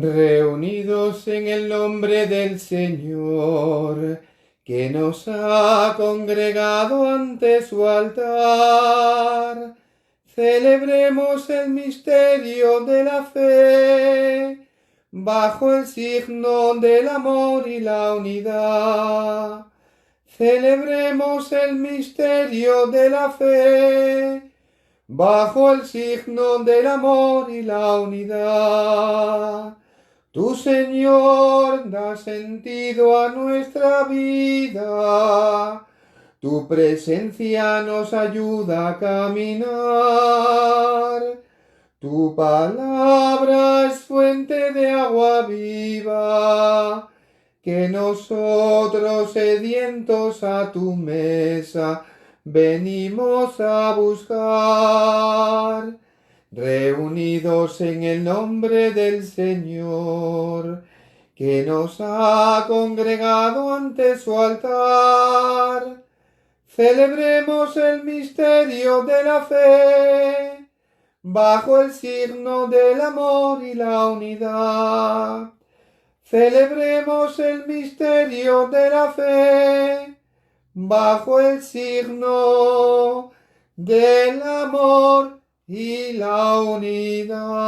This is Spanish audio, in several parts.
reunidos en el nombre del Señor, que nos ha congregado ante su altar. Celebremos el misterio de la fe, bajo el signo del amor y la unidad. Celebremos el misterio de la fe, bajo el signo del amor y la unidad. Tú, Señor, da sentido a nuestra vida. Tu presencia nos ayuda a caminar. Tu palabra es fuente de agua viva, que nosotros, sedientos a tu mesa, venimos a buscar. Reunidos en el nombre del Señor, que nos ha congregado ante su altar. Celebremos el misterio de la fe, bajo el signo del amor y la unidad. Celebremos el misterio de la fe, bajo el signo del amor y la unidad.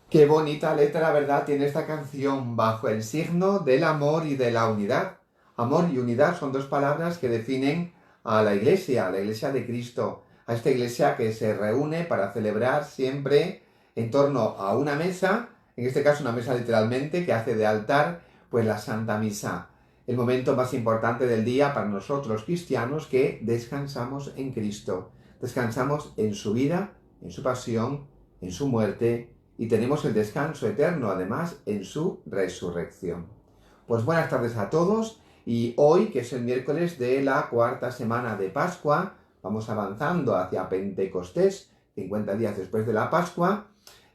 Qué bonita letra, ¿verdad?, tiene esta canción, bajo el signo del amor y de la unidad. Amor y unidad son dos palabras que definen a la Iglesia de Cristo, a esta Iglesia que se reúne para celebrar siempre en torno a una mesa, en este caso una mesa literalmente, que hace de altar, pues la Santa Misa, el momento más importante del día para nosotros cristianos que descansamos en Cristo, descansamos en su vida, en su pasión, en su muerte, y tenemos el descanso eterno, además, en su resurrección. Pues buenas tardes a todos, y hoy, que es el miércoles de la cuarta semana de Pascua, vamos avanzando hacia Pentecostés, 50 días después de la Pascua.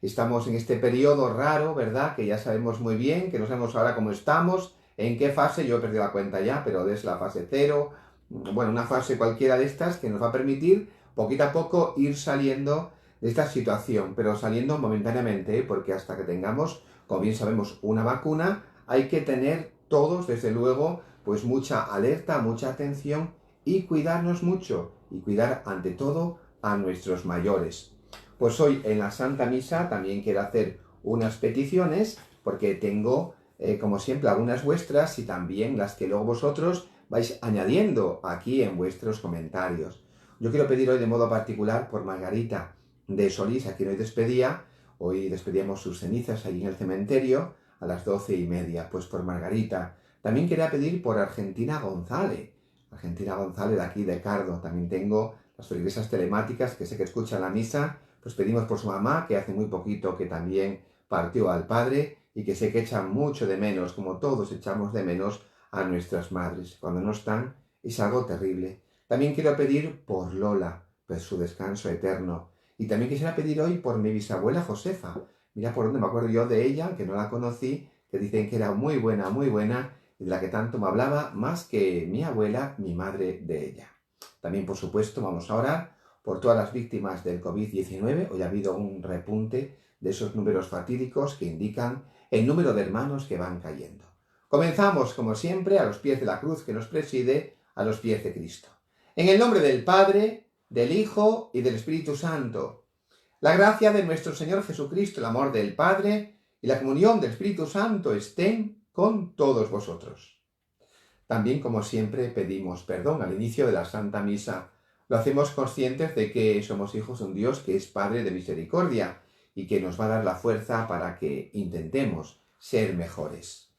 Estamos en este periodo raro, ¿verdad?, que ya sabemos muy bien, que no sabemos ahora cómo estamos, en qué fase, yo he perdido la cuenta ya, pero es la fase 0, bueno, una fase cualquiera de estas que nos va a permitir, poquito a poco, ir saliendo de esta situación, pero saliendo momentáneamente, porque hasta que tengamos, como bien sabemos, una vacuna, hay que tener todos, desde luego, pues mucha alerta, mucha atención y cuidarnos mucho, y cuidar ante todo a nuestros mayores. Pues hoy en la Santa Misa también quiero hacer unas peticiones, porque tengo, como siempre, algunas vuestras y también las que luego vosotros vais añadiendo aquí en vuestros comentarios. Yo quiero pedir hoy de modo particular por Margarita de Solís, a quien hoy despedíamos sus cenizas allí en el cementerio a las 12:30, pues por Margarita. También quería pedir por Argentina González de aquí de Cardo. También tengo las feligresas telemáticas que sé que escuchan la misa, pues pedimos por su mamá, que hace muy poquito que también partió al Padre, y que sé que echan mucho de menos, como todos echamos de menos a nuestras madres. Cuando no están es algo terrible. También quiero pedir por Lola, pues su descanso eterno. Y también quisiera pedir hoy por mi bisabuela Josefa. Mira por dónde me acuerdo yo de ella, que no la conocí, que dicen que era muy buena, y de la que tanto me hablaba, más que mi abuela, mi madre de ella. También, por supuesto, vamos a orar por todas las víctimas del COVID-19. Hoy ha habido un repunte de esos números fatídicos que indican el número de hermanos que van cayendo. Comenzamos, como siempre, a los pies de la cruz que nos preside, a los pies de Cristo. En el nombre del Padre, del Hijo y del Espíritu Santo. La gracia de nuestro Señor Jesucristo, el amor del Padre y la comunión del Espíritu Santo estén con todos vosotros. También, como siempre, pedimos perdón al inicio de la Santa Misa. Lo hacemos conscientes de que somos hijos de un Dios que es Padre de misericordia y que nos va a dar la fuerza para que intentemos ser mejores.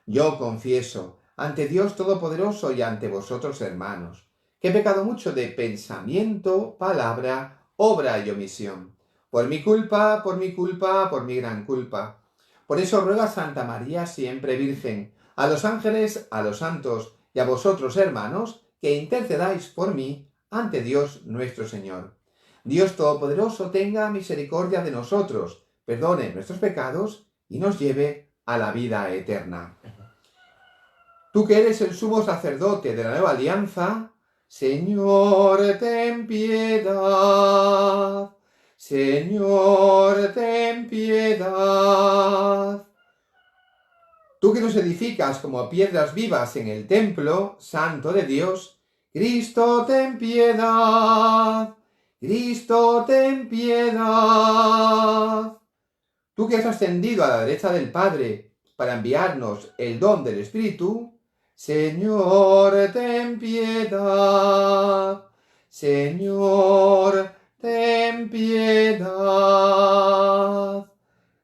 Yo confieso ante Dios Todopoderoso y ante vosotros, hermanos, que he pecado mucho de pensamiento, palabra, obra y omisión. Por mi culpa, por mi gran culpa. Por eso ruego a Santa María, siempre Virgen, a los ángeles, a los santos y a vosotros, hermanos, que intercedáis por mí ante Dios nuestro Señor. Dios Todopoderoso tenga misericordia de nosotros, perdone nuestros pecados y nos lleve a la vida eterna. Tú que eres el sumo sacerdote de la nueva alianza, Señor, ten piedad. Señor, ten piedad. Tú que nos edificas como piedras vivas en el templo santo de Dios, Cristo, ten piedad. Cristo, ten piedad. Tú que has ascendido a la derecha del Padre para enviarnos el don del Espíritu, Señor, ten piedad. Señor, ten piedad.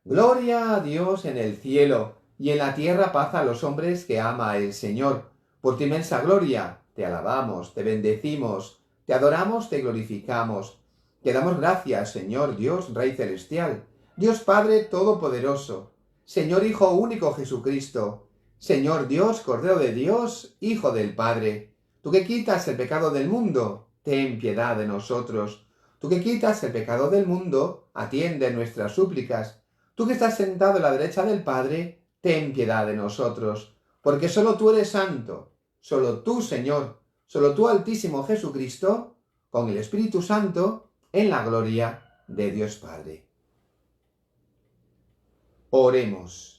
Gloria a Dios en el cielo, y en la tierra paz a los hombres que ama el Señor. Por tu inmensa gloria, te alabamos, te bendecimos, te adoramos, te glorificamos. Te damos gracias, Señor Dios, Rey celestial, Dios Padre todopoderoso, Señor Hijo único Jesucristo, Señor Dios, Cordero de Dios, Hijo del Padre. Tú que quitas el pecado del mundo, ten piedad de nosotros. Tú que quitas el pecado del mundo, atiende nuestras súplicas. Tú que estás sentado a la derecha del Padre, ten piedad de nosotros, porque solo tú eres santo, solo tú, Señor, solo tú, Altísimo Jesucristo, con el Espíritu Santo, en la gloria de Dios Padre. Oremos.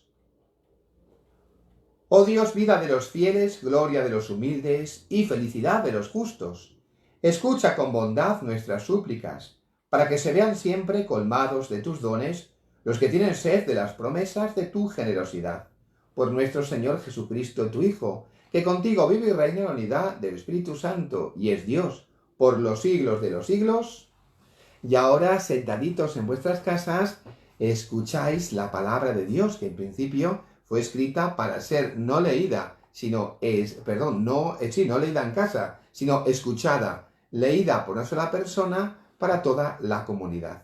Oh Dios, vida de los fieles, gloria de los humildes y felicidad de los justos, escucha con bondad nuestras súplicas, para que se vean siempre colmados de tus dones los que tienen sed de las promesas de tu generosidad. Por nuestro Señor Jesucristo, tu Hijo, que contigo vive y reina en la unidad del Espíritu Santo y es Dios, por los siglos de los siglos. Y ahora, sentaditos en vuestras casas, escucháis la palabra de Dios, que en principio fue escrita para ser no leída, no leída en casa, sino escuchada, leída por una sola persona para toda la comunidad.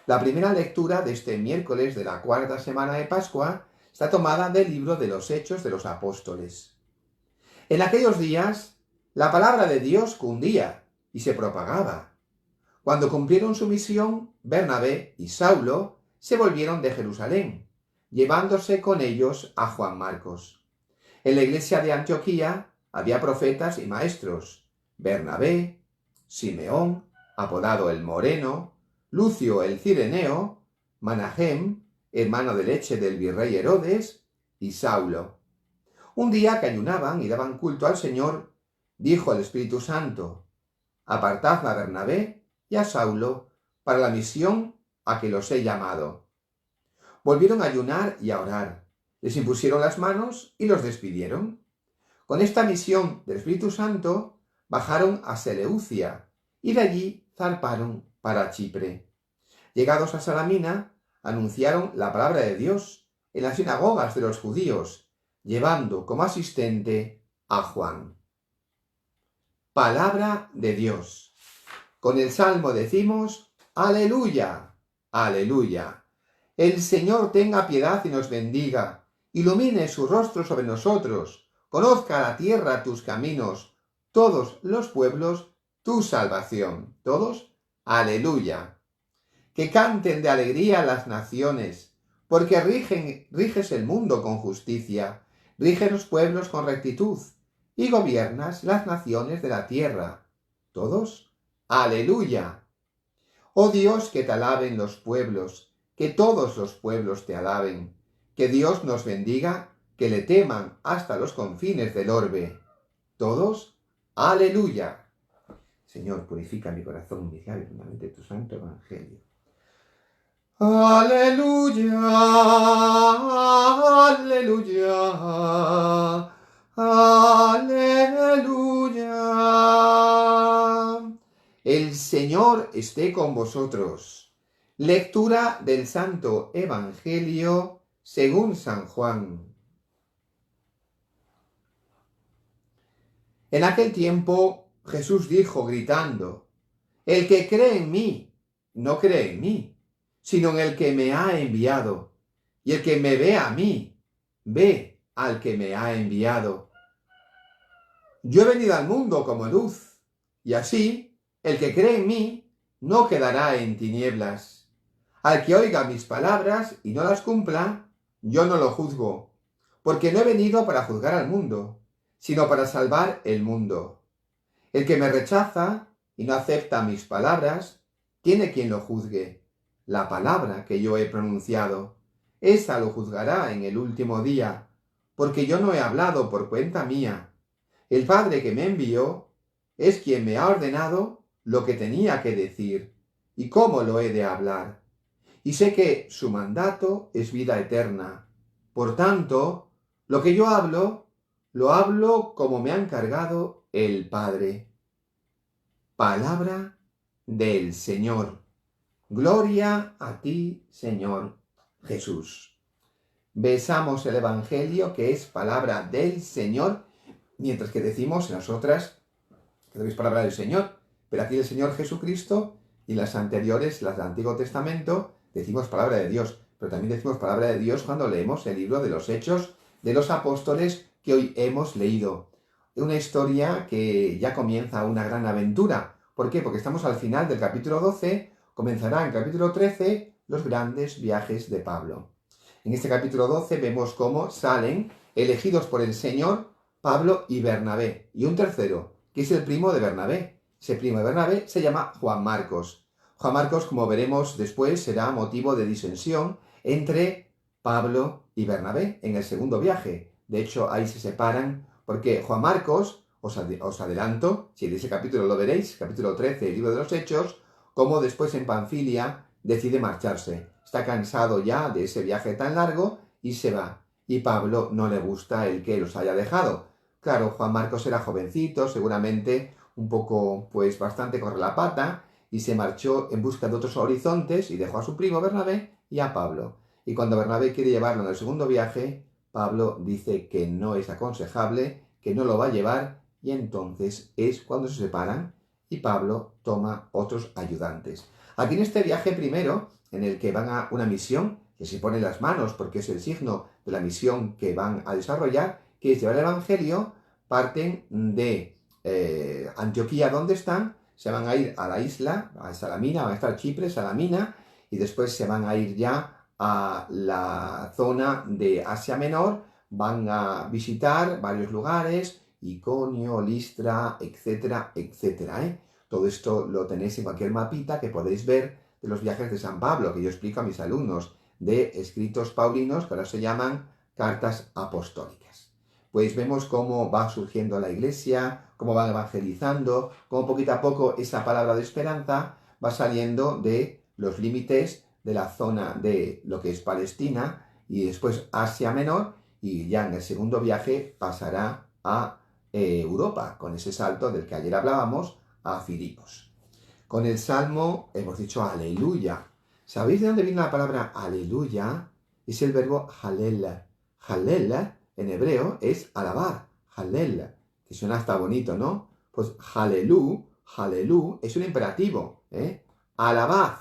La primera lectura de este miércoles de la cuarta semana de Pascua está tomada del libro de los Hechos de los Apóstoles. En aquellos días, la palabra de Dios cundía y se propagaba. Cuando cumplieron su misión, Bernabé y Saulo se volvieron de Jerusalén, llevándose con ellos a Juan Marcos. En la iglesia de Antioquía había profetas y maestros: Bernabé, Simeón, apodado el Moreno, Lucio el Cireneo, Manahem, hermano de leche del virrey Herodes, y Saulo. Un día que ayunaban y daban culto al Señor, dijo el Espíritu Santo: apartad a Bernabé y a Saulo para la misión a que los he llamado. Volvieron a ayunar y a orar, les impusieron las manos y los despidieron. Con esta misión del Espíritu Santo bajaron a Seleucia y de allí zarparon para Chipre. Llegados a Salamina, anunciaron la palabra de Dios en las sinagogas de los judíos, llevando como asistente a Juan. Palabra de Dios. Con el Salmo decimos: ¡Aleluya! ¡Aleluya! El Señor tenga piedad y nos bendiga, ilumine su rostro sobre nosotros, conozca la tierra tus caminos, todos los pueblos tu salvación. Todos, aleluya. Que canten de alegría las naciones, porque riges el mundo con justicia, riges los pueblos con rectitud, y gobiernas las naciones de la tierra. Todos, aleluya. Oh Dios, que te alaben los pueblos, que todos los pueblos te alaben, que Dios nos bendiga, que le teman hasta los confines del orbe. Todos, aleluya. Señor, purifica mi corazón inicial y de tu santo evangelio. Aleluya, aleluya, aleluya. El Señor esté con vosotros. Lectura del Santo Evangelio según San Juan. En aquel tiempo Jesús dijo gritando: el que cree en mí, no cree en mí, sino en el que me ha enviado. Y el que me ve a mí, ve al que me ha enviado. Yo he venido al mundo como luz, y así el que cree en mí no quedará en tinieblas. Al que oiga mis palabras y no las cumpla, yo no lo juzgo, porque no he venido para juzgar al mundo, sino para salvar el mundo. El que me rechaza y no acepta mis palabras, tiene quien lo juzgue. La palabra que yo he pronunciado, esa lo juzgará en el último día, porque yo no he hablado por cuenta mía. El Padre que me envió es quien me ha ordenado lo que tenía que decir y cómo lo he de hablar. Y sé que su mandato es vida eterna. Por tanto, lo que yo hablo, lo hablo como me ha encargado el Padre. Palabra del Señor. Gloria a ti, Señor Jesús. Besamos el Evangelio, que es palabra del Señor, mientras que decimos en las otras que es palabra del Señor. Pero aquí el Señor Jesucristo y las anteriores, las del Antiguo Testamento, decimos palabra de Dios. Pero también decimos palabra de Dios cuando leemos el libro de los Hechos de los Apóstoles que hoy hemos leído. Una historia que ya comienza una gran aventura. ¿Por qué? Porque estamos al final del capítulo 12, comenzará en capítulo 13 los grandes viajes de Pablo. En este capítulo 12 vemos cómo salen elegidos por el Señor Pablo y Bernabé. Y un tercero, que es el primo de Bernabé. Ese primo de Bernabé se llama Juan Marcos. Juan Marcos, como veremos después, será motivo de disensión entre Pablo y Bernabé en el segundo viaje. De hecho, ahí se separan porque Juan Marcos, os adelanto, si en ese capítulo lo veréis, capítulo 13, el libro de los Hechos, como después en Panfilia decide marcharse. Está cansado ya de ese viaje tan largo y se va. Y Pablo no le gusta el que los haya dejado. Claro, Juan Marcos era jovencito, seguramente un poco, pues bastante corre la pata, y se marchó en busca de otros horizontes y dejó a su primo Bernabé y a Pablo. Y cuando Bernabé quiere llevarlo en el segundo viaje, Pablo dice que no es aconsejable, que no lo va a llevar, y entonces es cuando se separan y Pablo toma otros ayudantes. Aquí en este viaje primero, en el que van a una misión, que se ponen las manos porque es el signo de la misión que van a desarrollar, que es llevar el Evangelio, parten de Antioquía, donde están, se van a ir a la isla, a Salamina, van a estar Chipre, Salamina, y después se van a ir ya a la zona de Asia Menor, van a visitar varios lugares, Iconio, Listra, etcétera, etcétera. Todo esto lo tenéis en cualquier mapita que podéis ver de los viajes de San Pablo, que yo explico a mis alumnos, de escritos paulinos, que ahora se llaman cartas apostólicas. Pues vemos cómo va surgiendo la iglesia, cómo va evangelizando, cómo poquito a poco esa palabra de esperanza va saliendo de los límites de la zona de lo que es Palestina y después Asia Menor, y ya en el segundo viaje pasará a Europa, con ese salto del que ayer hablábamos, a Filipos. Con el Salmo hemos dicho aleluya. ¿Sabéis de dónde viene la palabra aleluya? Es el verbo halel. Halel en hebreo es alabar. Halel, que suena hasta bonito, ¿no? Pues halelú es un imperativo. Alabad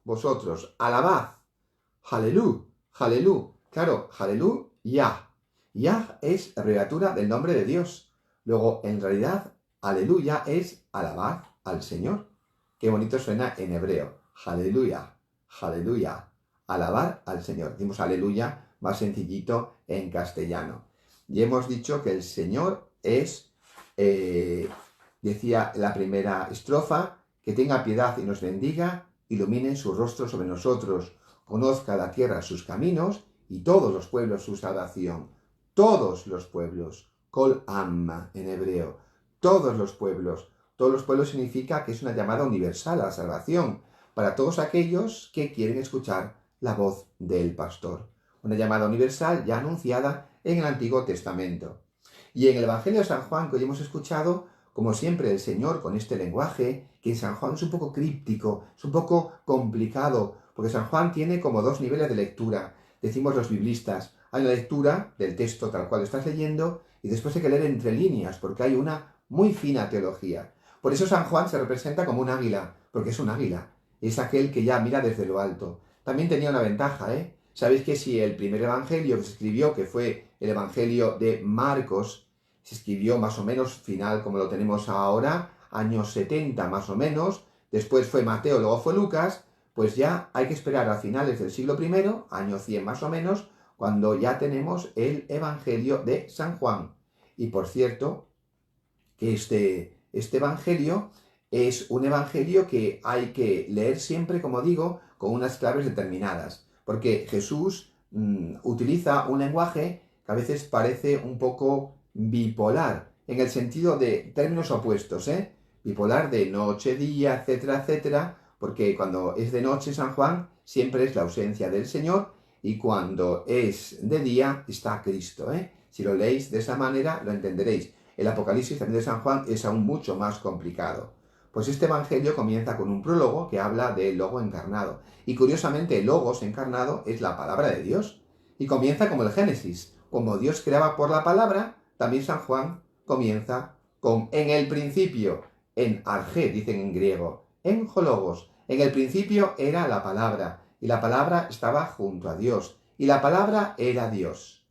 vosotros, alabad. Halelú. Claro, halelú, Yah. Yah es abreviatura del nombre de Dios. Luego, en realidad, aleluya es alabad al Señor. Qué bonito suena en hebreo. Aleluya, aleluya. Alabar al Señor. Decimos aleluya más sencillito en castellano. Y hemos dicho que el Señor es, decía la primera estrofa, que tenga piedad y nos bendiga, ilumine su rostro sobre nosotros, conozca la tierra sus caminos y todos los pueblos su salvación. Todos los pueblos. Kol am en hebreo. Todos los pueblos. Todos los pueblos significa que es una llamada universal a la salvación para todos aquellos que quieren escuchar la voz del pastor. Una llamada universal ya anunciada en el Antiguo Testamento. Y en el Evangelio de San Juan, que hoy hemos escuchado, como siempre el Señor con este lenguaje, que en San Juan es un poco críptico, es un poco complicado, porque San Juan tiene como dos niveles de lectura. Decimos los biblistas, hay una lectura del texto tal cual estás leyendo y después hay que leer entre líneas, porque hay una muy fina teología. Por eso San Juan se representa como un águila, porque es un águila. Es aquel que ya mira desde lo alto. También tenía una ventaja, Sabéis que si el primer evangelio que se escribió, que fue el evangelio de Marcos, se escribió más o menos final como lo tenemos ahora, años 70 más o menos, después fue Mateo, luego fue Lucas, pues ya hay que esperar a finales del siglo I, año 100 más o menos, cuando ya tenemos el evangelio de San Juan. Y por cierto, que este este evangelio es un evangelio que hay que leer siempre, como digo, con unas claves determinadas, porque Jesús utiliza un lenguaje que a veces parece un poco bipolar, en el sentido de términos opuestos, ¿eh? Bipolar de noche, día, etcétera, etcétera, porque cuando es de noche San Juan siempre es la ausencia del Señor y cuando es de día está Cristo, ¿eh? Si lo leéis de esa manera lo entenderéis. El Apocalipsis también de San Juan es aún mucho más complicado. Pues este evangelio comienza con un prólogo que habla del Logo encarnado. Y curiosamente el Logos encarnado es la palabra de Dios. Y comienza como el Génesis. Como Dios creaba por la palabra, también San Juan comienza con en el principio, en arge, dicen en griego, en hologos. En el principio era la palabra, y la palabra estaba junto a Dios, y la palabra era Dios.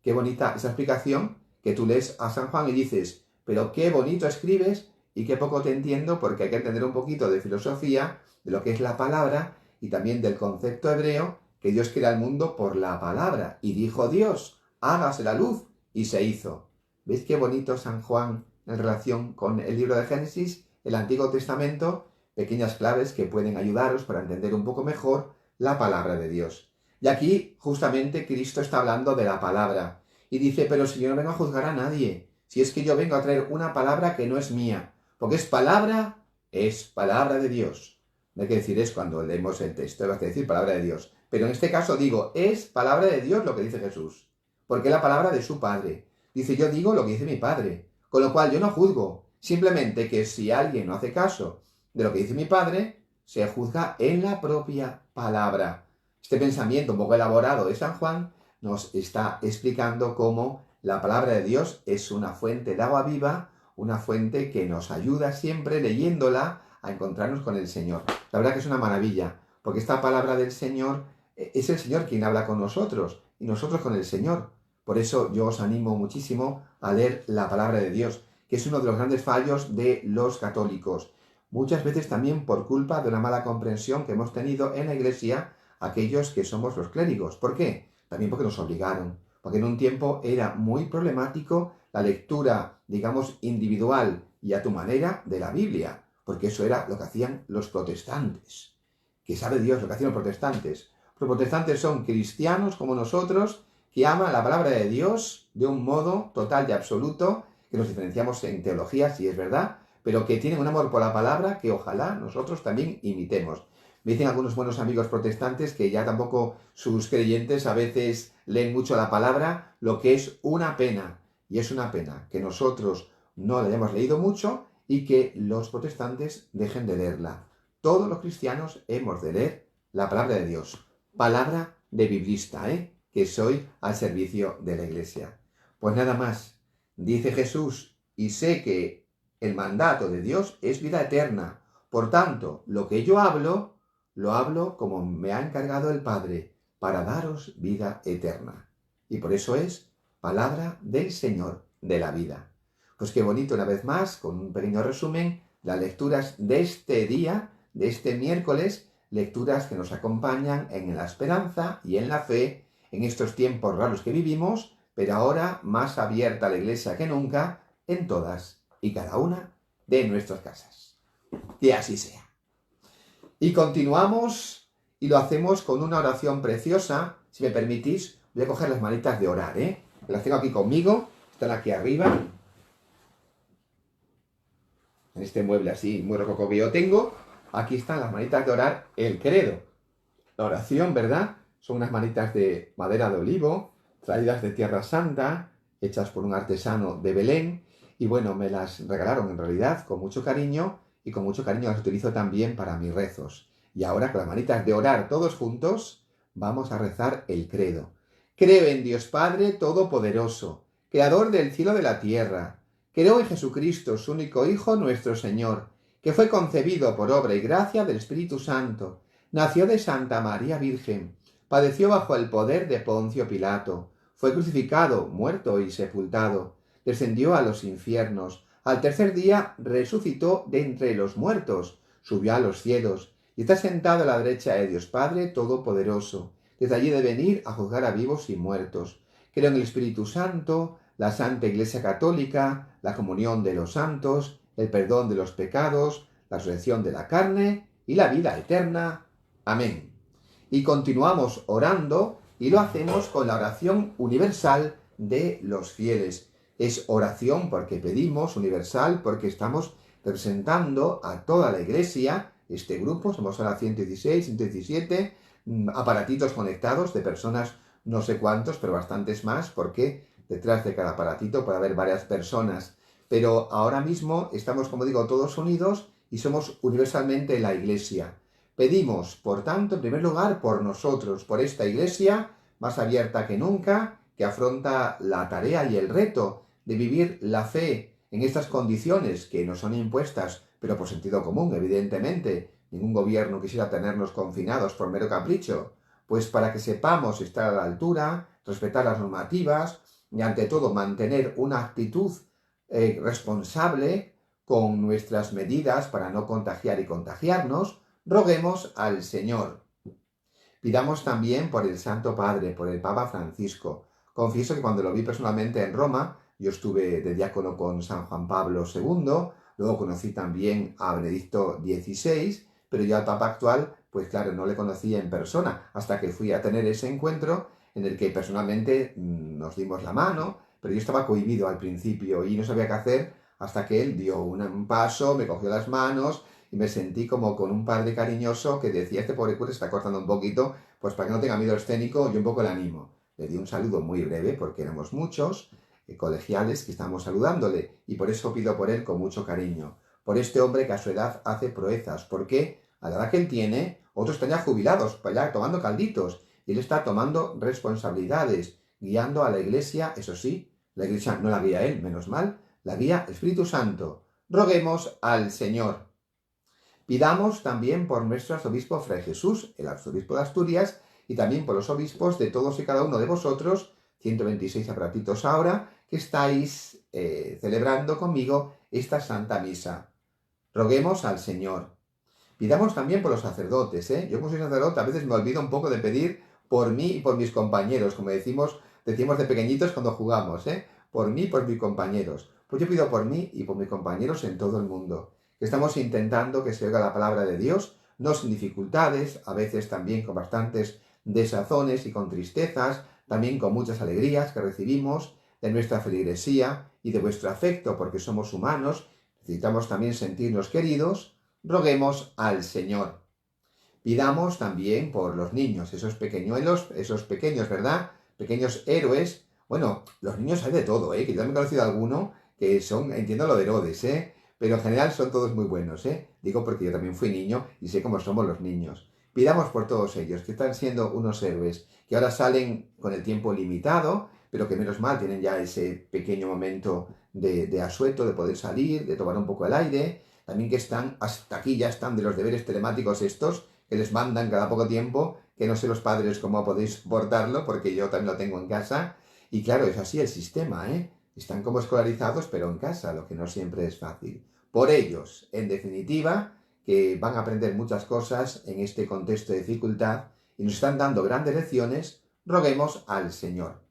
Qué bonita esa explicación que tú lees a San Juan y dices, pero qué bonito escribes y qué poco te entiendo, porque hay que entender un poquito de filosofía, de lo que es la palabra, y también del concepto hebreo, que Dios crea el mundo por la palabra. Y dijo Dios, hágase la luz, y se hizo. ¿Veis qué bonito San Juan en relación con el libro de Génesis, el Antiguo Testamento? Pequeñas claves que pueden ayudaros para entender un poco mejor la palabra de Dios. Y aquí justamente Cristo está hablando de la palabra. Y dice, pero si yo no vengo a juzgar a nadie, si es que yo vengo a traer una palabra que no es mía, porque es palabra de Dios. No hay que decir es cuando leemos el texto, hay que decir palabra de Dios. Pero en este caso digo, es palabra de Dios lo que dice Jesús, porque es la palabra de su Padre. Dice, yo digo lo que dice mi Padre, con lo cual yo no juzgo, simplemente que si alguien no hace caso de lo que dice mi Padre, se juzga en la propia palabra. Este pensamiento un poco elaborado de San Juan nos está explicando cómo la palabra de Dios es una fuente de agua viva, una fuente que nos ayuda siempre leyéndola a encontrarnos con el Señor. La verdad que es una maravilla, porque esta palabra del Señor es el Señor quien habla con nosotros y nosotros con el Señor. Por eso yo os animo muchísimo a leer la palabra de Dios, que es uno de los grandes fallos de los católicos. Muchas veces también por culpa de una mala comprensión que hemos tenido en la Iglesia aquellos que somos los clérigos. ¿Por qué? También porque nos obligaron, porque en un tiempo era muy problemático la lectura, digamos, individual y a tu manera de la Biblia, porque eso era lo que hacían los protestantes. Que sabe Dios lo que hacían los protestantes. Los protestantes son cristianos como nosotros, que aman la palabra de Dios de un modo total y absoluto, que nos diferenciamos en teología, si es verdad, pero que tienen un amor por la palabra que ojalá nosotros también imitemos. Me dicen algunos buenos amigos protestantes que ya tampoco sus creyentes a veces leen mucho la palabra, lo que es una pena. Y es una pena que nosotros no la hayamos leído mucho y que los protestantes dejen de leerla. Todos los cristianos hemos de leer la palabra de Dios. Palabra de biblista, que soy al servicio de la Iglesia. Pues nada más, dice Jesús, y sé que el mandato de Dios es vida eterna. Por tanto, lo que yo hablo, lo hablo como me ha encargado el Padre, para daros vida eterna. Y por eso es palabra del Señor de la vida. Pues qué bonito una vez más, con un pequeño resumen, las lecturas de este día, de este miércoles, lecturas que nos acompañan en la esperanza y en la fe, en estos tiempos raros que vivimos, pero ahora más abierta la Iglesia que nunca, en todas y cada una de nuestras casas. Que así sea. Y continuamos y lo hacemos con una oración preciosa. Si me permitís, voy a coger las manitas de orar, Las tengo aquí conmigo, están aquí arriba, en este mueble así muy rococó que yo tengo. Aquí están las manitas de orar, el credo. La oración, ¿verdad? Son unas manitas de madera de olivo, traídas de Tierra Santa, hechas por un artesano de Belén. Y bueno, me las regalaron en realidad con mucho cariño, y con mucho cariño las utilizo también para mis rezos. Y ahora con las manitas de orar todos juntos, vamos a rezar el credo. Creo en Dios Padre Todopoderoso, Creador del cielo y de la tierra. Creo en Jesucristo, su único Hijo, nuestro Señor, que fue concebido por obra y gracia del Espíritu Santo. Nació de Santa María Virgen, padeció bajo el poder de Poncio Pilato, fue crucificado, muerto y sepultado, descendió a los infiernos, al tercer día resucitó de entre los muertos, subió a los cielos, y está sentado a la derecha de Dios Padre Todopoderoso. Desde allí debe venir a juzgar a vivos y muertos. Creo en el Espíritu Santo, la Santa Iglesia Católica, la comunión de los santos, el perdón de los pecados, la resurrección de la carne y la vida eterna. Amén. Y continuamos orando y lo hacemos con la oración universal de los fieles. Es oración porque pedimos, universal porque estamos representando a toda la Iglesia. Este grupo, somos ahora 116, 117, aparatitos conectados de personas, no sé cuántos, pero bastantes más, porque detrás de cada aparatito puede haber varias personas. Pero ahora mismo estamos, como digo, todos unidos y somos universalmente la Iglesia. Pedimos, por tanto, en primer lugar, por nosotros, por esta Iglesia más abierta que nunca, que afronta la tarea y el reto de vivir la fe en estas condiciones que nos son impuestas, pero por sentido común, evidentemente. Ningún gobierno quisiera tenernos confinados por mero capricho. Pues para que sepamos estar a la altura, respetar las normativas y ante todo mantener una actitud responsable con nuestras medidas para no contagiar y contagiarnos, roguemos al Señor. Pidamos también por el Santo Padre, por el Papa Francisco. Confieso que cuando lo vi personalmente en Roma, yo estuve de diácono con San Juan Pablo II, luego conocí también a Benedicto XVI, pero yo al Papa actual, pues claro, no le conocía en persona, hasta que fui a tener ese encuentro en el que personalmente nos dimos la mano, pero yo estaba cohibido al principio y no sabía qué hacer hasta que él dio un paso, me cogió las manos y me sentí como con un padre cariñoso que decía, este pobre cura está cortando un poquito, pues para que no tenga miedo escénico, yo un poco le animo. Le di un saludo muy breve porque éramos muchos colegiales que estábamos saludándole y por eso pido por él con mucho cariño. Por este hombre que a su edad hace proezas, porque a la edad que él tiene, otros están ya jubilados, para allá tomando calditos, y él está tomando responsabilidades, guiando a la Iglesia, eso sí, la Iglesia no la guía él, menos mal, la guía Espíritu Santo. Roguemos al Señor. Pidamos también por nuestro arzobispo Fray Jesús, el arzobispo de Asturias, y también por los obispos de todos y cada uno de vosotros, 126 aparatitos ahora, que estáis celebrando conmigo esta Santa Misa. Roguemos al Señor. Pidamos también por los sacerdotes, Yo como soy sacerdote a veces me olvido un poco de pedir por mí y por mis compañeros, como decimos de pequeñitos cuando jugamos, Por mí y por mis compañeros. Pues yo pido por mí y por mis compañeros en todo el mundo, que estamos intentando que se oiga la palabra de Dios, no sin dificultades, a veces también con bastantes desazones y con tristezas, también con muchas alegrías que recibimos de nuestra feligresía y de vuestro afecto, porque somos humanos, necesitamos también sentirnos queridos. Roguemos al Señor. Pidamos también por los niños, esos pequeñuelos, esos pequeños, ¿verdad? Pequeños héroes. Bueno, los niños hay de todo, Que yo también he conocido a alguno que son, entiendo lo de Herodes, Pero en general son todos muy buenos, Digo porque yo también fui niño y sé cómo somos los niños. Pidamos por todos ellos, que están siendo unos héroes, que ahora salen con el tiempo limitado, pero que menos mal tienen ya ese pequeño momento de asueto, de poder salir, de tomar un poco el aire. También que están, hasta aquí ya están de los deberes telemáticos estos, que les mandan cada poco tiempo, que no sé los padres cómo podéis soportarlo, porque yo también lo tengo en casa. Y claro, es así el sistema, Están como escolarizados, pero en casa, lo que no siempre es fácil. Por ellos, en definitiva, que van a aprender muchas cosas en este contexto de dificultad y nos están dando grandes lecciones, roguemos al Señor.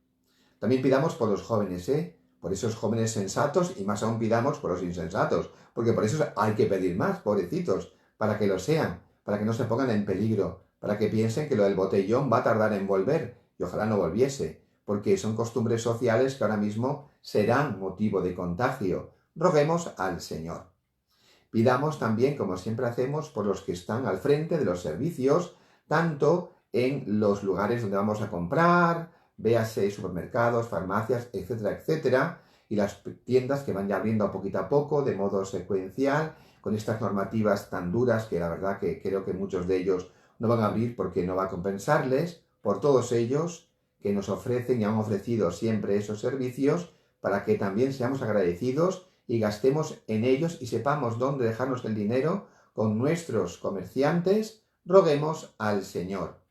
También pidamos por los jóvenes, Por esos jóvenes sensatos y más aún pidamos por los insensatos, porque por eso hay que pedir más, pobrecitos, para que lo sean, para que no se pongan en peligro, para que piensen que lo del botellón va a tardar en volver, y ojalá no volviese, porque son costumbres sociales que ahora mismo serán motivo de contagio. Roguemos al Señor. Pidamos también, como siempre hacemos, por los que están al frente de los servicios, tanto en los lugares donde vamos a comprar, véase supermercados, farmacias, etcétera, etcétera, y las tiendas que van ya abriendo poquito a poco, de modo secuencial, con estas normativas tan duras que la verdad que creo que muchos de ellos no van a abrir porque no va a compensarles, por todos ellos que nos ofrecen y han ofrecido siempre esos servicios, para que también seamos agradecidos y gastemos en ellos y sepamos dónde dejarnos el dinero con nuestros comerciantes, roguemos al Señor.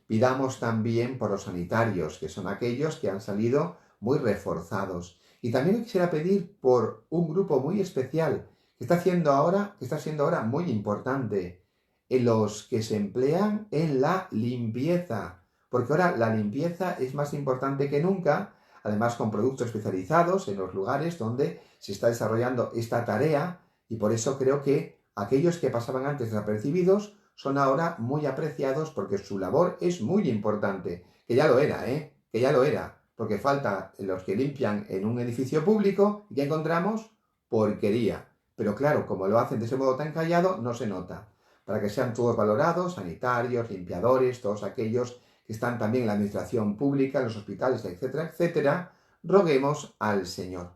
Pidamos también por los sanitarios, que son aquellos que han salido muy reforzados. Y también quisiera pedir por un grupo muy especial que está siendo ahora muy importante, en los que se emplean en la limpieza, porque ahora la limpieza es más importante que nunca, además con productos especializados en los lugares donde se está desarrollando esta tarea Y por eso creo que aquellos que pasaban antes desapercibidos son ahora muy apreciados porque su labor es muy importante. Que ya lo era, que ya lo era. Porque falta los que limpian en un edificio público y ¿qué encontramos? Porquería. Pero claro, como lo hacen de ese modo tan callado, no se nota. Para que sean todos valorados, sanitarios, limpiadores, todos aquellos que están también en la administración pública, en los hospitales, etcétera, etcétera, roguemos al Señor.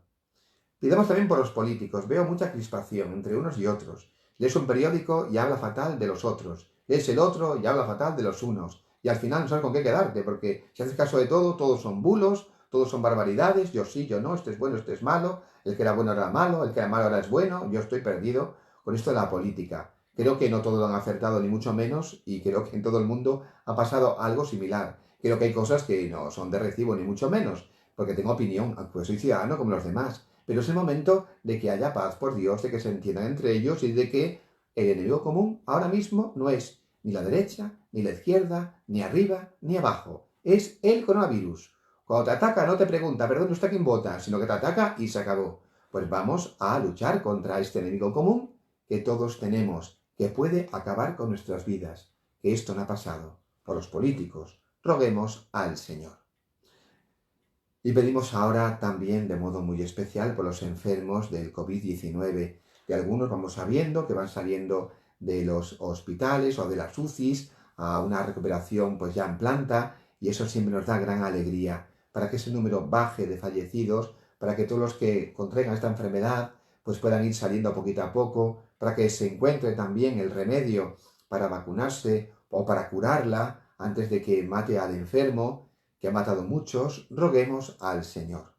Pidamos también por los políticos. Veo mucha crispación entre unos y otros. Lees un periódico y habla fatal de los otros. Lees el otro y habla fatal de los unos. Y al final no sabes con qué quedarte, porque si haces caso de todo, todos son bulos, todos son barbaridades, yo sí, yo no, este es bueno, este es malo, el que era bueno era malo, el que era malo ahora es bueno, yo estoy perdido con esto de la política. Creo que no todos lo han acertado, ni mucho menos, y creo que en todo el mundo ha pasado algo similar. Creo que hay cosas que no son de recibo, ni mucho menos, porque tengo opinión, pues soy ciudadano como los demás. Pero es el momento de que haya paz por Dios, de que se entiendan entre ellos y de que el enemigo común ahora mismo no es ni la derecha, ni la izquierda, ni arriba, ni abajo. Es el coronavirus. Cuando te ataca no te pregunta, perdón, ¿usted quién vota? Sino que te ataca y se acabó. Pues vamos a luchar contra este enemigo común que todos tenemos, que puede acabar con nuestras vidas. Que esto no ha pasado por los políticos. Roguemos al Señor. Y pedimos ahora también de modo muy especial por los enfermos del COVID-19, que algunos vamos sabiendo que van saliendo de los hospitales o de las UCIs a una recuperación pues ya en planta, y eso siempre nos da gran alegría para que ese número baje de fallecidos, para que todos los que contraigan esta enfermedad pues puedan ir saliendo poquito a poco, para que se encuentre también el remedio para vacunarse o para curarla antes de que mate al enfermo, que ha matado muchos. Roguemos al Señor.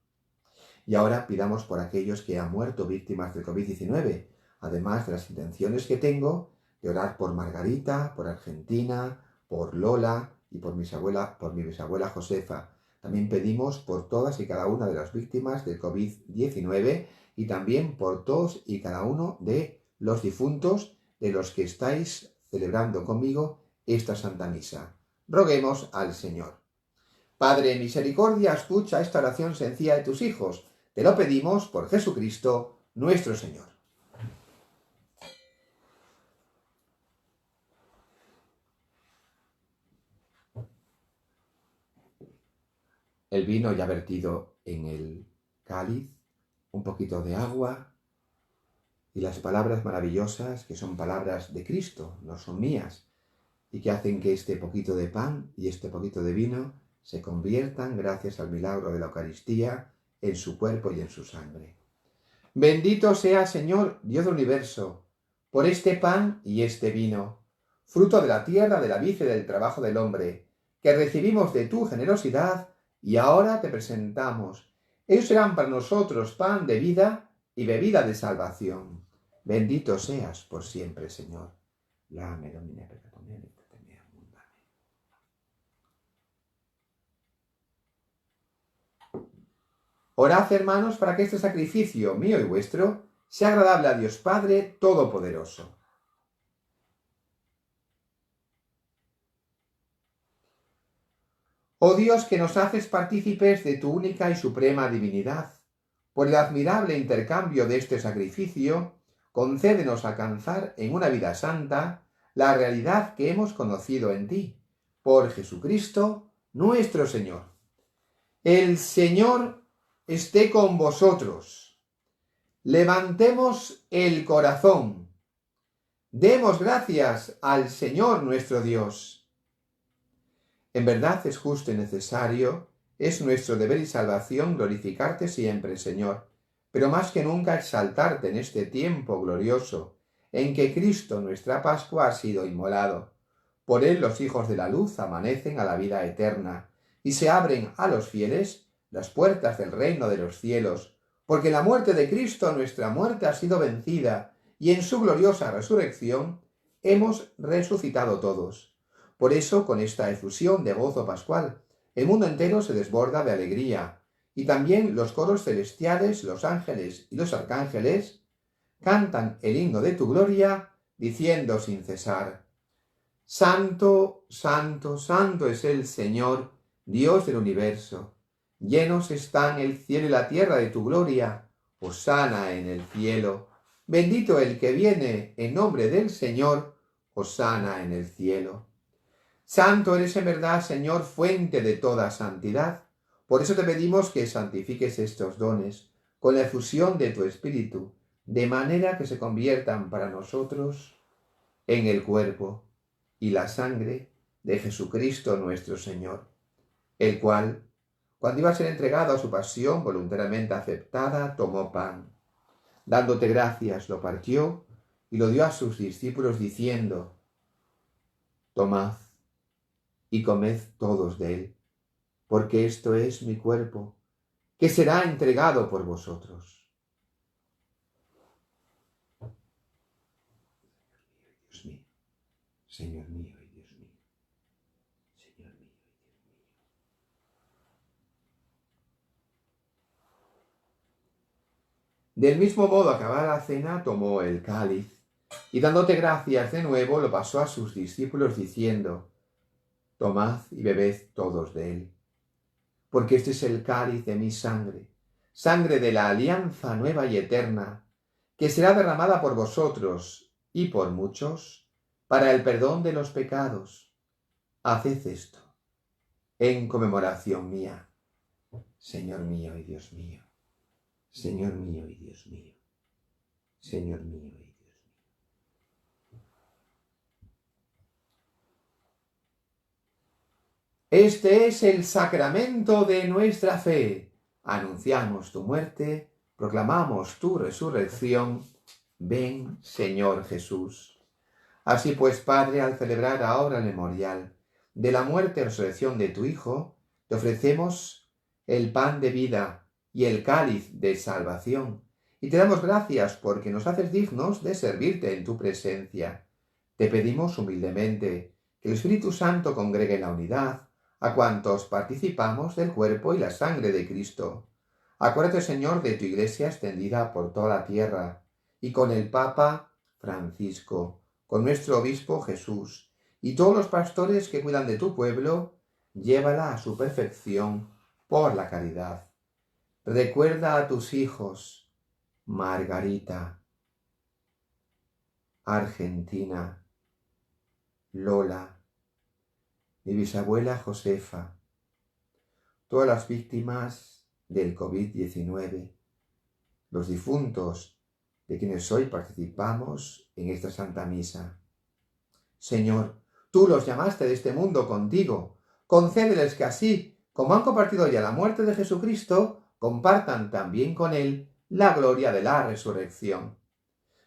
Y ahora pidamos por aquellos que han muerto víctimas del COVID-19, además de las intenciones que tengo de orar por Margarita, por Argentina, por Lola y por mi bisabuela Josefa. También pedimos por todas y cada una de las víctimas del COVID-19 y también por todos y cada uno de los difuntos de los que estáis celebrando conmigo esta Santa Misa. Roguemos al Señor. Padre, misericordia, escucha esta oración sencilla de tus hijos. Te lo pedimos por Jesucristo, nuestro Señor. El vino ya vertido en el cáliz, un poquito de agua y las palabras maravillosas que son palabras de Cristo, no son mías, y que hacen que este poquito de pan y este poquito de vino se conviertan, gracias al milagro de la Eucaristía, en su cuerpo y en su sangre. Bendito sea, Señor, Dios del universo, por este pan y este vino, fruto de la tierra, de la vid y del trabajo del hombre, que recibimos de tu generosidad y ahora te presentamos. Ellos serán para nosotros pan de vida y bebida de salvación. Bendito seas por siempre, Señor. Lame Domine perpetuum. Orad, hermanos, para que este sacrificio mío y vuestro sea agradable a Dios Padre Todopoderoso. Oh Dios, que nos haces partícipes de tu única y suprema divinidad, por el admirable intercambio de este sacrificio, concédenos alcanzar en una vida santa la realidad que hemos conocido en ti, por Jesucristo nuestro Señor. El Señor esté con vosotros. Levantemos el corazón. Demos gracias al Señor nuestro Dios. En verdad es justo y necesario, es nuestro deber y salvación glorificarte siempre, Señor, pero más que nunca exaltarte en este tiempo glorioso en que Cristo nuestra Pascua ha sido inmolado. Por él los hijos de la luz amanecen a la vida eterna y se abren a los fieles las puertas del reino de los cielos, porque la muerte de Cristo nuestra muerte ha sido vencida y en su gloriosa resurrección hemos resucitado todos. Por eso, con esta efusión de gozo pascual, el mundo entero se desborda de alegría, y también los coros celestiales, los ángeles y los arcángeles cantan el himno de tu gloria, diciendo sin cesar: Santo, santo, santo es el Señor, Dios del universo. Llenos están el cielo y la tierra de tu gloria. Hosana en el cielo. Bendito el que viene en nombre del Señor, hosana en el cielo. Santo eres en verdad, Señor, fuente de toda santidad. Por eso te pedimos que santifiques estos dones con la efusión de tu Espíritu, de manera que se conviertan para nosotros en el cuerpo y la sangre de Jesucristo nuestro Señor, el cual, cuando iba a ser entregado a su pasión voluntariamente aceptada, tomó pan. Dándote gracias, lo partió y lo dio a sus discípulos diciendo: Tomad y comed todos de él, porque esto es mi cuerpo, que será entregado por vosotros. Dios mío, Señor mío y Dios mío, Señor mío y Dios mío. Del mismo modo, acabada la cena, tomó el cáliz y dándote gracias de nuevo, lo pasó a sus discípulos diciendo: Tomad y bebed todos de él, porque este es el cáliz de mi sangre, sangre de la alianza nueva y eterna, que será derramada por vosotros y por muchos para el perdón de los pecados. Haced esto en conmemoración mía. Señor mío y Dios mío, Señor mío y Dios mío, Señor mío y Dios mío. Este es el sacramento de nuestra fe. Anunciamos tu muerte, proclamamos tu resurrección. Ven, Señor Jesús. Así pues, Padre, al celebrar ahora el memorial de la muerte y resurrección de tu Hijo, te ofrecemos el pan de vida y el cáliz de salvación. Y te damos gracias porque nos haces dignos de servirte en tu presencia. Te pedimos humildemente que el Espíritu Santo congregue en la unidad a cuantos participamos del cuerpo y la sangre de Cristo. Acuérdate, Señor, de tu Iglesia extendida por toda la tierra, y con el Papa Francisco, con nuestro Obispo Jesús, y todos los pastores que cuidan de tu pueblo, llévala a su perfección por la caridad. Recuerda a tus hijos, Margarita, Argentina, Lola, mi bisabuela Josefa, todas las víctimas del COVID-19, los difuntos de quienes hoy participamos en esta Santa Misa. Señor, tú los llamaste de este mundo contigo. Concédeles que así, como han compartido ya la muerte de Jesucristo, compartan también con él la gloria de la resurrección.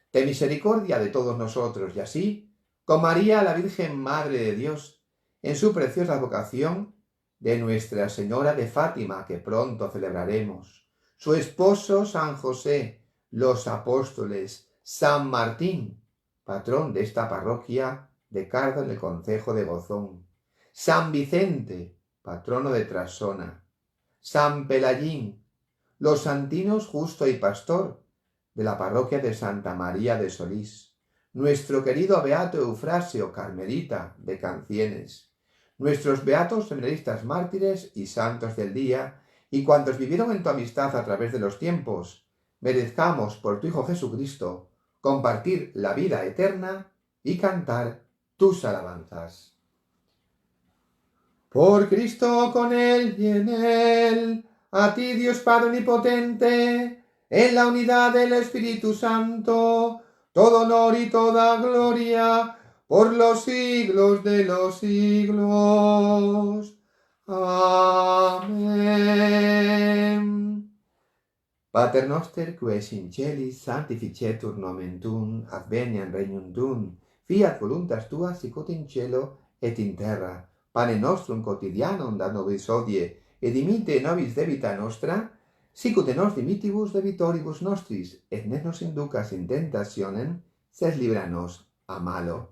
Ten misericordia de todos nosotros y así, con María, la Virgen Madre de Dios, en su preciosa vocación, de Nuestra Señora de Fátima, que pronto celebraremos, su esposo San José, los apóstoles, San Martín, patrón de esta parroquia de Cardo en el concejo de Gozón, San Vicente, patrono de Trasona, San Pelayín, los santinos Justo y Pastor, de la parroquia de Santa María de Solís, nuestro querido beato Eufrasio Carmelita de Cancienes, nuestros beatos seminaristas mártires y santos del día, y cuantos vivieron en tu amistad a través de los tiempos, merezcamos por tu Hijo Jesucristo compartir la vida eterna y cantar tus alabanzas. Por Cristo, con Él y en Él, a ti Dios Padre Omnipotente, en la unidad del Espíritu Santo, todo honor y toda gloria, por los siglos de los siglos. Amén. Pater noster, qui es in celis, sanctificetur nomen tuum, adveniat regnum tuum, fiat voluntas tua sicut in cielo et in terra. Pane nostrum quotidianum da nobis hodie, et dimite nobis debita nostra, sicut nos dimitibus debitoribus nostris, et ne nos inducas in tentationem, sed líbranos a malo.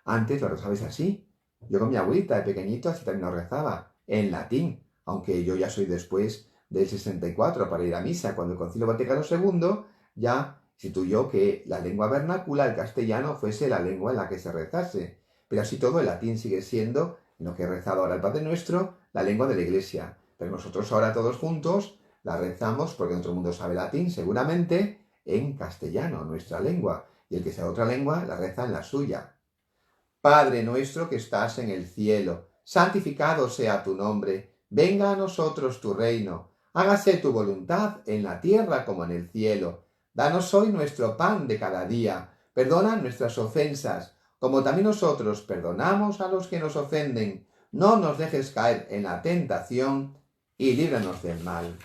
Antes lo rezabais así. Yo con mi abuelita de pequeñito así también lo rezaba, en latín, aunque yo ya soy después del 64 para ir a misa, cuando el Concilio Vaticano II ya instituyó que la lengua vernácula, el castellano, fuese la lengua en la que se rezase. Pero así todo, el latín sigue siendo, en lo que he rezado ahora el Padre Nuestro, la lengua de la Iglesia. Pero nosotros ahora todos juntos la rezamos, porque no todo el mundo sabe latín seguramente, en castellano, nuestra lengua, y el que sea otra lengua la reza en la suya. Padre nuestro que estás en el cielo, santificado sea tu nombre, venga a nosotros tu reino, hágase tu voluntad en la tierra como en el cielo. Danos hoy nuestro pan de cada día, perdona nuestras ofensas, como también nosotros perdonamos a los que nos ofenden. No nos dejes caer en la tentación y líbranos del mal.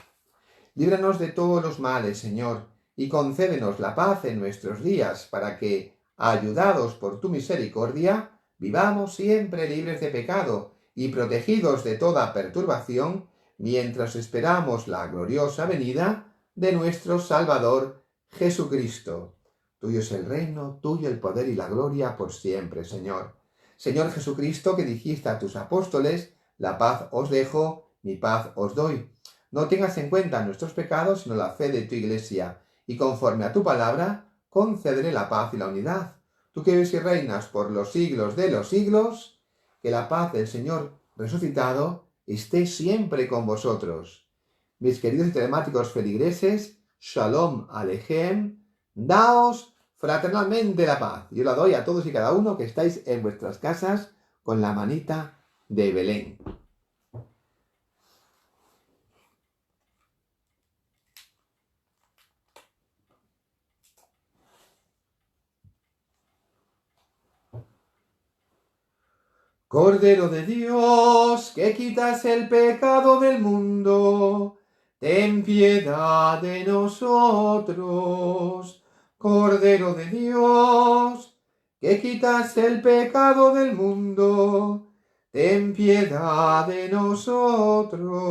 Líbranos de todos los males, Señor, y concédenos la paz en nuestros días, para que, ayudados por tu misericordia, vivamos siempre libres de pecado y protegidos de toda perturbación, mientras esperamos la gloriosa venida de nuestro Salvador Jesucristo. Tuyo es el reino, tuyo el poder y la gloria por siempre, Señor. Señor Jesucristo, que dijiste a tus apóstoles, la paz os dejo, mi paz os doy. No tengas en cuenta nuestros pecados, sino la fe de tu Iglesia, y conforme a tu palabra, concédele la paz y la unidad. Tú que vives y reinas por los siglos de los siglos, que la paz del Señor resucitado esté siempre con vosotros. Mis queridos y telemáticos feligreses, Shalom Aleichem, daos fraternalmente la paz. Yo la doy a todos y cada uno que estáis en vuestras casas con la manita de Belén. Cordero de Dios, que quitas el pecado del mundo, ten piedad de nosotros. Cordero de Dios, que quitas el pecado del mundo, ten piedad de nosotros.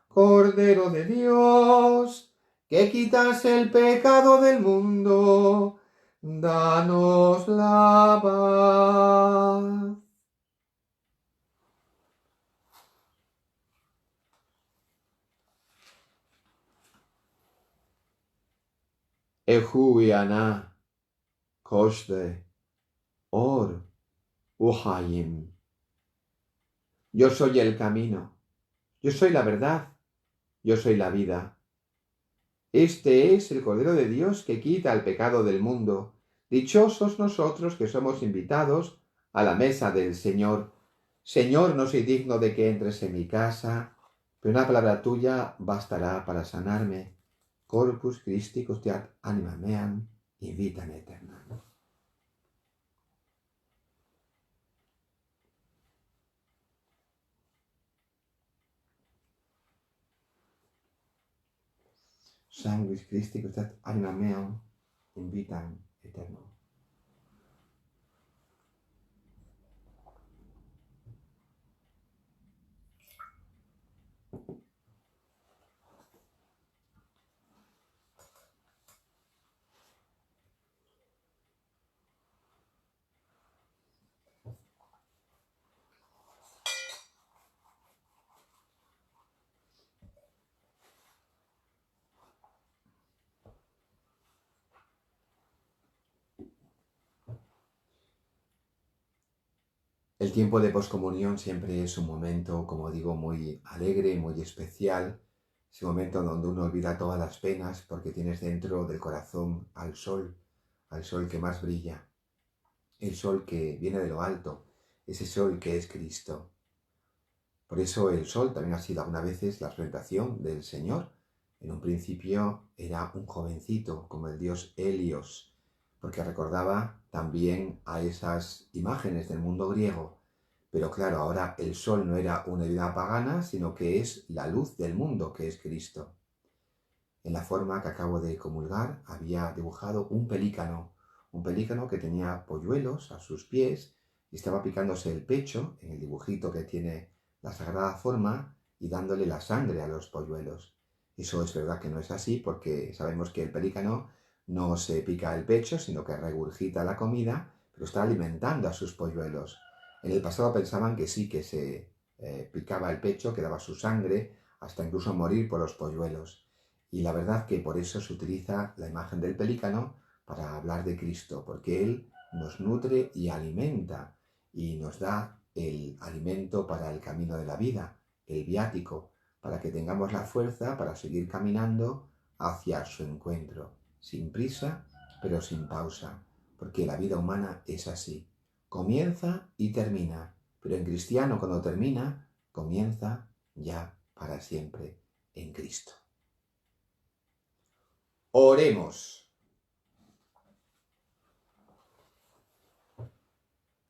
Cordero de Dios, que quitas el pecado del mundo, danos la paz. Ehuiana, Koshde, Or, Uhayim. Yo soy el camino, yo soy la verdad, yo soy la vida. Este es el Cordero de Dios que quita el pecado del mundo. Dichosos nosotros que somos invitados a la mesa del Señor. Señor, no soy digno de que entres en mi casa, pero una palabra tuya bastará para sanarme. Corpus Christi custiat anima meam in vitam aeternam. Sanguis Christi custiat anima meam in vitam aeternam. El tiempo de poscomunión siempre es un momento, como digo, muy alegre, muy especial. Es un momento donde uno olvida todas las penas porque tienes dentro del corazón al sol que más brilla, el sol que viene de lo alto, ese sol que es Cristo. Por eso el sol también ha sido algunas veces la representación del Señor. En un principio era un jovencito como el dios Helios, porque recordaba también a esas imágenes del mundo griego. Pero claro, ahora el sol no era una deidad pagana, sino que es la luz del mundo, que es Cristo. En la forma que acabo de comulgar había dibujado un pelícano que tenía polluelos a sus pies y estaba picándose el pecho en el dibujito que tiene la sagrada forma y dándole la sangre a los polluelos. Eso es verdad que no es así porque sabemos que el pelícano no se pica el pecho, sino que regurgita la comida, pero está alimentando a sus polluelos. En el pasado pensaban que sí, que se picaba el pecho, que daba su sangre, hasta incluso morir por los polluelos. Y la verdad que por eso se utiliza la imagen del pelícano para hablar de Cristo, porque Él nos nutre y alimenta y nos da el alimento para el camino de la vida, el viático, para que tengamos la fuerza para seguir caminando hacia su encuentro. sin prisa, pero sin pausa, porque la vida humana es así. Comienza y termina, pero en cristiano cuando termina, comienza ya para siempre en Cristo. Oremos.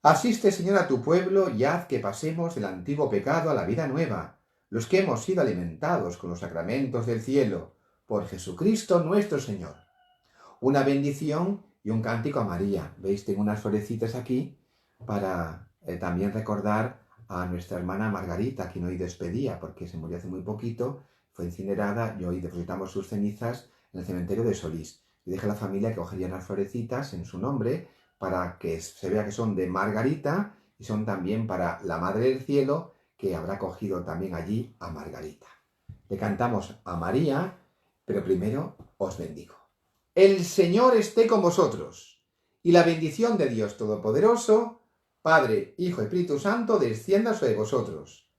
Asiste, Señor, a tu pueblo y haz que pasemos del antiguo pecado a la vida nueva, los que hemos sido alimentados con los sacramentos del cielo, por Jesucristo nuestro Señor. Una bendición y un cántico a María. ¿Veis? Tengo unas florecitas aquí para también recordar a nuestra hermana Margarita, que hoy despedía porque se murió hace muy poquito, fue incinerada y hoy depositamos sus cenizas en el cementerio de Solís. Y dije a la familia que cogerían las florecitas en su nombre para que se vea que son de Margarita y son también para la Madre del Cielo, que habrá cogido también allí a Margarita. Le cantamos a María, pero primero os bendigo. El Señor esté con vosotros, y la bendición de Dios Todopoderoso, Padre, Hijo y Espíritu Santo, descienda sobre vosotros.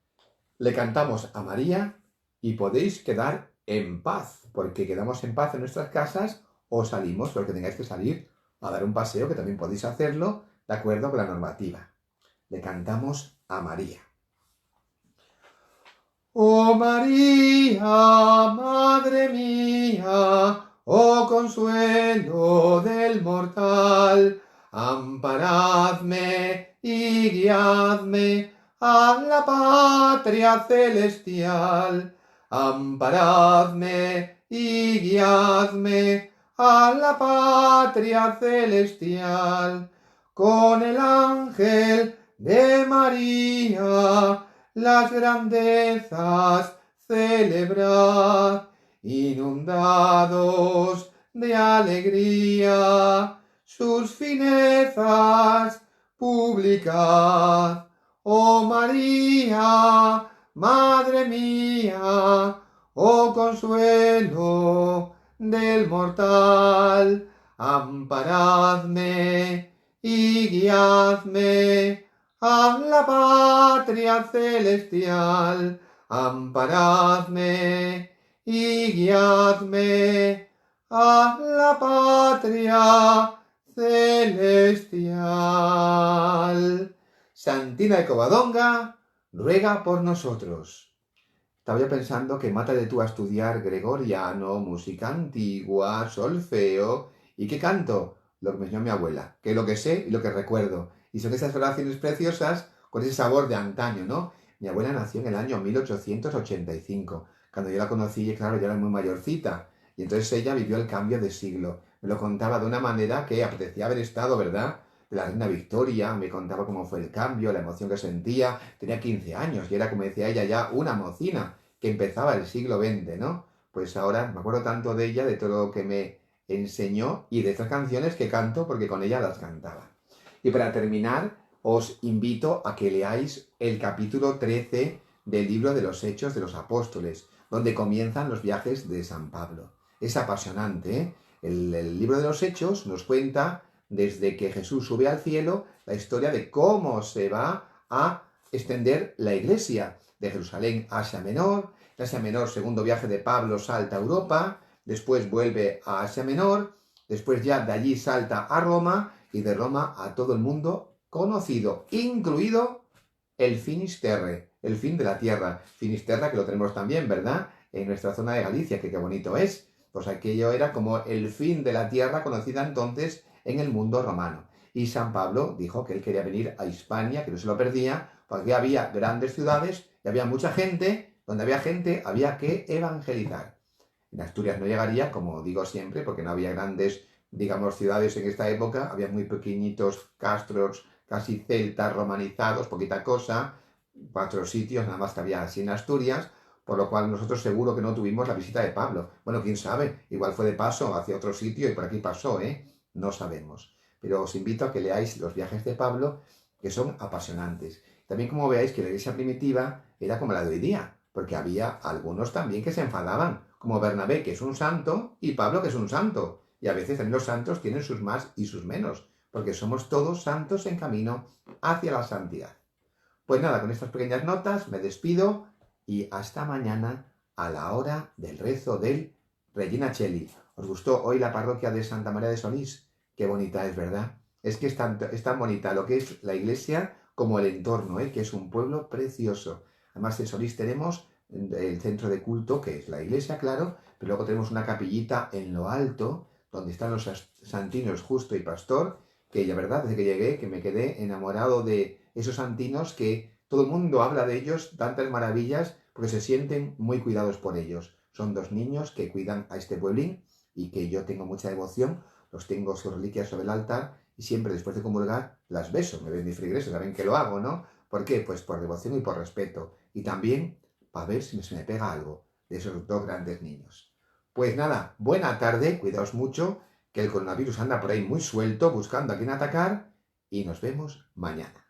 Le cantamos a María y podéis quedar en paz, porque quedamos en paz en nuestras casas o salimos, porque tengáis que salir a dar un paseo, que también podéis hacerlo de acuerdo con la normativa. Le cantamos a María. Oh María, Madre mía, oh consuelo del mortal, amparadme y guiadme a la patria celestial. Amparadme y guiadme a la patria celestial. Con el ángel de María, las grandezas celebrad, inundados de alegría, sus finezas publicad. Oh María, Madre mía, oh consuelo del mortal, amparadme y guiadme a la patria celestial, amparadme y guiadme a la patria celestial. Santina de Covadonga, ruega por nosotros. Estaba yo pensando que mátate tú a estudiar gregoriano, música antigua, solfeo. ¿Y qué canto? Lo que me enseñó mi abuela, que es lo que sé y lo que recuerdo. Y son esas oraciones preciosas con ese sabor de antaño, ¿no? Mi abuela nació en el año 1885. Cuando yo la conocí, claro, ya era muy mayorcita. Y entonces ella vivió el cambio de siglo. Me lo contaba de una manera que apetecía haber estado, ¿verdad? De la reina Victoria, me contaba cómo fue el cambio, la emoción que sentía. Tenía 15 años y era, como decía ella, ya una mocina que empezaba el siglo XX, ¿no? Pues ahora me acuerdo tanto de ella, de todo lo que me enseñó y de estas canciones que canto porque con ella las cantaba. Y para terminar, os invito a que leáis el capítulo 13 del libro de los Hechos de los Apóstoles, donde comienzan los viajes de San Pablo. Es apasionante, ¿eh? El libro de los Hechos nos cuenta, desde que Jesús sube al cielo, la historia de cómo se va a extender la iglesia de Jerusalén a Asia Menor. De Asia Menor, segundo viaje de Pablo, salta a Europa, después vuelve a Asia Menor, después ya de allí salta a Roma y de Roma a todo el mundo conocido, incluido el Finisterre, el fin de la tierra. Finisterra, que lo tenemos también, ¿verdad? En nuestra zona de Galicia, que qué bonito es. Pues aquello era como el fin de la tierra, conocida entonces en el mundo romano. Y San Pablo dijo que él quería venir a Hispania, que no se lo perdía, porque había grandes ciudades y había mucha gente. Donde había gente había que evangelizar. En Asturias no llegaría, como digo siempre, porque no había grandes, digamos, ciudades en esta época. Había muy pequeñitos castros, casi celtas, romanizados, poquita cosa, 4 sitios nada más que había así en Asturias, por lo cual nosotros seguro que no tuvimos la visita de Pablo. Bueno, quién sabe, igual fue de paso hacia otro sitio y por aquí pasó, ¿eh? No sabemos. Pero os invito a que leáis los viajes de Pablo, que son apasionantes. También como veáis que la iglesia primitiva era como la de hoy día, porque había algunos también que se enfadaban, como Bernabé, que es un santo, y Pablo, que es un santo. Y a veces también los santos tienen sus más y sus menos, porque somos todos santos en camino hacia la santidad. Pues nada, con estas pequeñas notas me despido y hasta mañana a la hora del rezo del Regina Coeli. ¿Os gustó hoy la parroquia de Santa María de Solís? Qué bonita es, ¿verdad? Es que es tan bonita lo que es la iglesia como el entorno, ¿eh? Que es un pueblo precioso. Además, en Solís tenemos el centro de culto, que es la iglesia, claro, pero luego tenemos una capillita en lo alto, donde están los santinos Justo y Pastor, que la verdad, desde que llegué, que me quedé enamorado de esos santinos que todo el mundo habla de ellos, tantas maravillas, porque se sienten muy cuidados por ellos. Son dos niños que cuidan a este pueblín y que yo tengo mucha devoción, los tengo sus reliquias sobre el altar y siempre después de comulgar las beso, me ven mis feligreses, saben que lo hago, ¿no? ¿Por qué? Pues por devoción y por respeto. Y también para ver si se me pega algo de esos dos grandes niños. Pues nada, buena tarde, cuidaos mucho, que el coronavirus anda por ahí muy suelto buscando a quién atacar y nos vemos mañana.